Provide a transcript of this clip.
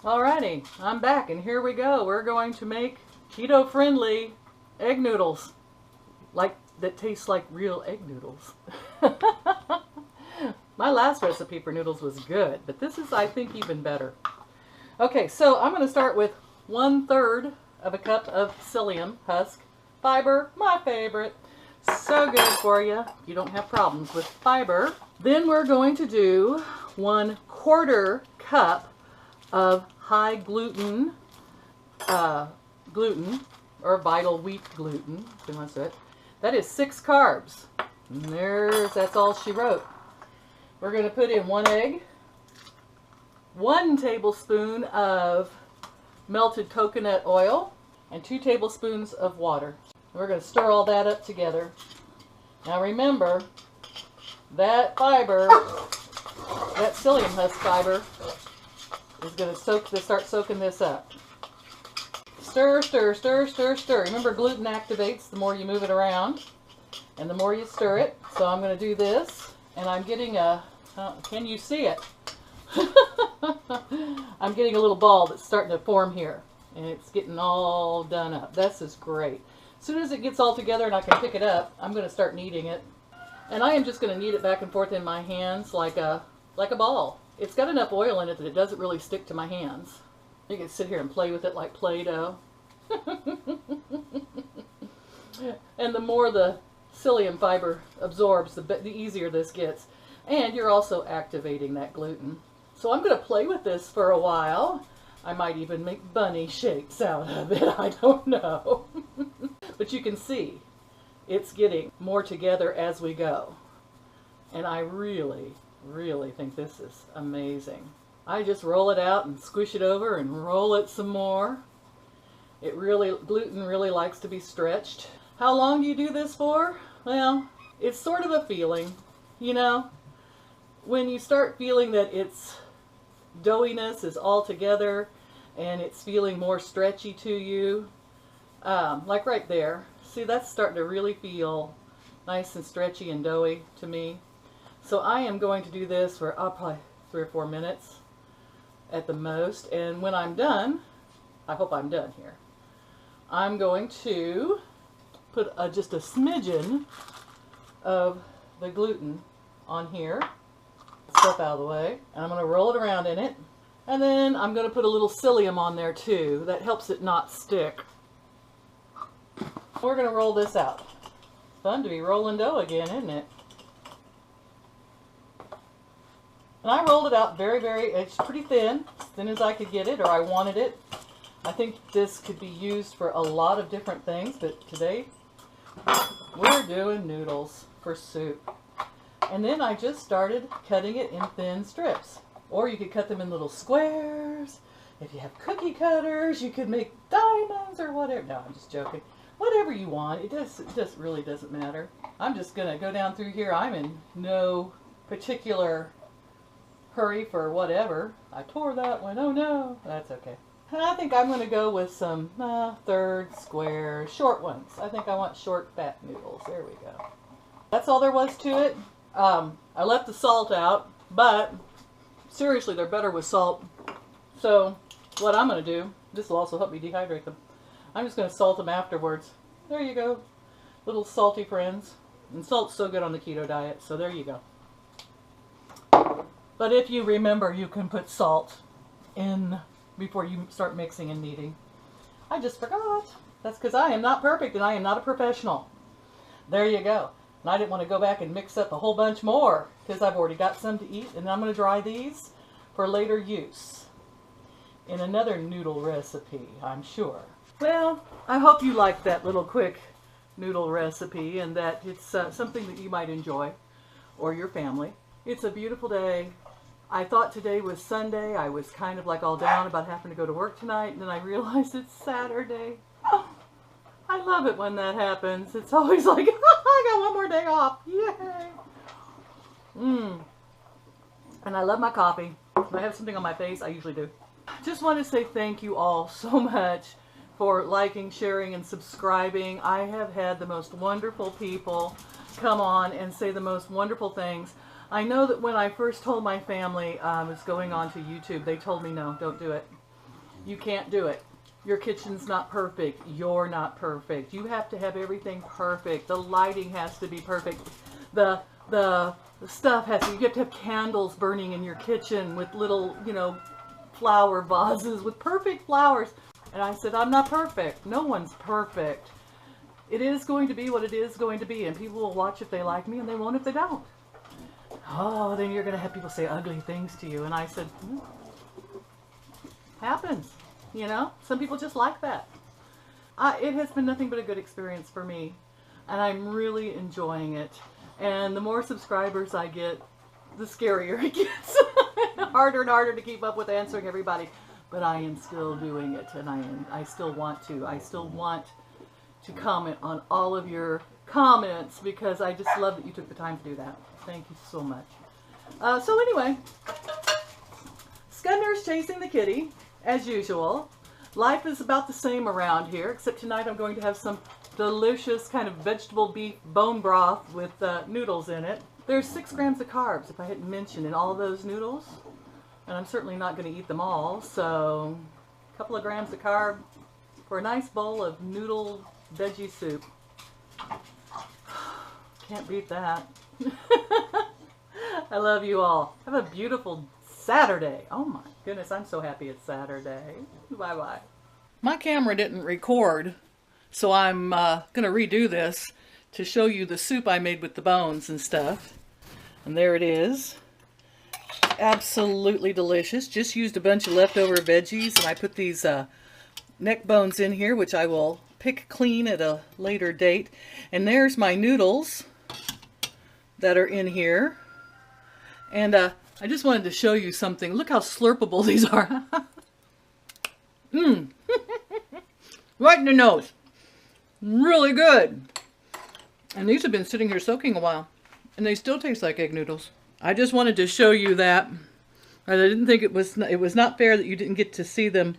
Alrighty, I'm back and here we go. We're going to make keto-friendly egg noodles. That tastes like real egg noodles. My last recipe for noodles was good, but this is, I think, even better. Okay, so I'm going to start with 1/3 of a cup of psyllium husk fiber, my favorite. So good for you. You don't have problems with fiber. Then we're going to do 1/4 cup of high gluten, or vital wheat gluten, if you want to say it. That is 6 carbs. And that's all she wrote. We're going to put in 1 egg, 1 tablespoon of melted coconut oil, and 2 tablespoons of water. We're going to stir all that up together. Now remember, that fiber, that psyllium husk fiber, is going to start soaking this up. Stir, stir, stir, stir, stir. Remember, gluten activates the more you move it around and the more you stir it. So I'm going to do this, and I'm getting a, can you see it? I'm getting a little ball that's starting to form here, and it's getting all done up. This is great. As soon as it gets all together and I can pick it up, I'm going to start kneading it. And I am just going to knead it back and forth in my hands like a ball. It's got enough oil in it that it doesn't really stick to my hands. You can sit here and play with it like Play-Doh. And the more the psyllium fiber absorbs, the easier this gets. And you're also activating that gluten. So I'm going to play with this for a while. I might even make bunny shapes out of it. I don't know. But you can see it's getting more together as we go. And I really think this is amazing. I just roll it out and squish it over and roll it some more. Gluten really likes to be stretched. How long do you do this for? Well, it's sort of a feeling, you know. When you start feeling that its doughiness is all together and it's feeling more stretchy to you, like right there. See, that's starting to really feel nice and stretchy and doughy to me. So I am going to do this for probably 3 or 4 minutes at the most. And when I'm done, I hope I'm done here, I'm going to put just a smidgen of the gluten on here. Stuff out of the way. And I'm going to roll it around in it. And then I'm going to put a little psyllium on there too. That helps it not stick. We're going to roll this out. Fun to be rolling dough again, isn't it? And I rolled it out it's pretty thin, as thin as I could get it, or I wanted it. I think this could be used for a lot of different things, but today we're doing noodles for soup. And then I just started cutting it in thin strips. Or you could cut them in little squares. If you have cookie cutters, you could make diamonds or whatever. No, I'm just joking. Whatever you want. It just really doesn't matter. I'm just going to go down through here. I'm in no particular hurry for whatever. I tore that one. Oh no. That's okay. And I think I'm going to go with some 1/3 square short ones. I think I want short fat noodles. There we go. That's all there was to it. I left the salt out, but seriously, they're better with salt. So what I'm going to do, this will also help me dehydrate them. I'm just going to salt them afterwards. There you go. Little salty friends. And salt's so good on the keto diet, so there you go. But if you remember, you can put salt in before you start mixing and kneading. I just forgot. That's because I am not perfect and I am not a professional. There you go. And I didn't want to go back and mix up a whole bunch more because I've already got some to eat, and I'm going to dry these for later use in another noodle recipe, I'm sure. Well, I hope you liked that little quick noodle recipe and that it's something that you might enjoy, or your family. It's a beautiful day. I thought today was Sunday. I was kind of like all down about having to go to work tonight, and then I realized it's Saturday. Oh, I love it when that happens. It's always like, I got one more day off. Yay! And I love my coffee. If I have something on my face, I usually do. Just want to say thank you all so much for liking, sharing, and subscribing. I have had the most wonderful people come on and say the most wonderful things. I know that when I first told my family I was going on to YouTube, they told me, no, don't do it. You can't do it. Your kitchen's not perfect. You're not perfect. You have to have everything perfect. The lighting has to be perfect. The stuff has to, you have to have candles burning in your kitchen with little, you know, flower vases with perfect flowers. And I said, I'm not perfect. No one's perfect. It is going to be what it is going to be, and people will watch if they like me, and they won't if they don't. Oh, then you're going to have people say ugly things to you. And I said, happens. You know, some people just like that. It has been nothing but a good experience for me, and I'm really enjoying it. And the more subscribers I get, the scarier it gets. Harder and harder to keep up with answering everybody. But I am still doing it, and I still want to. I still want to comment on all of your comments, because I just love that you took the time to do that. Thank you so much. So anyway, Skunder's chasing the kitty, as usual. Life is about the same around here, except tonight I'm going to have some delicious kind of vegetable beef bone broth with noodles in it. There's 6 grams of carbs, if I hadn't mentioned, in all those noodles. And I'm certainly not going to eat them all, so a couple of grams of carb for a nice bowl of noodle veggie soup. Can't beat that. I love you all. Have a beautiful Saturday. Oh my goodness, I'm so happy it's Saturday. Bye-bye. My camera didn't record, so I'm going to redo this to show you the soup I made with the bones and stuff. And there it is. Absolutely delicious. Just used a bunch of leftover veggies, and I put these neck bones in here, which I will pick clean at a later date. And there's my noodles that are in here. And I just wanted to show you something. Look how slurpable these are. Right in the nose. Really good. And these have been sitting here soaking a while, and they still taste like egg noodles. I just wanted to show you that. I didn't think it was not fair that you didn't get to see them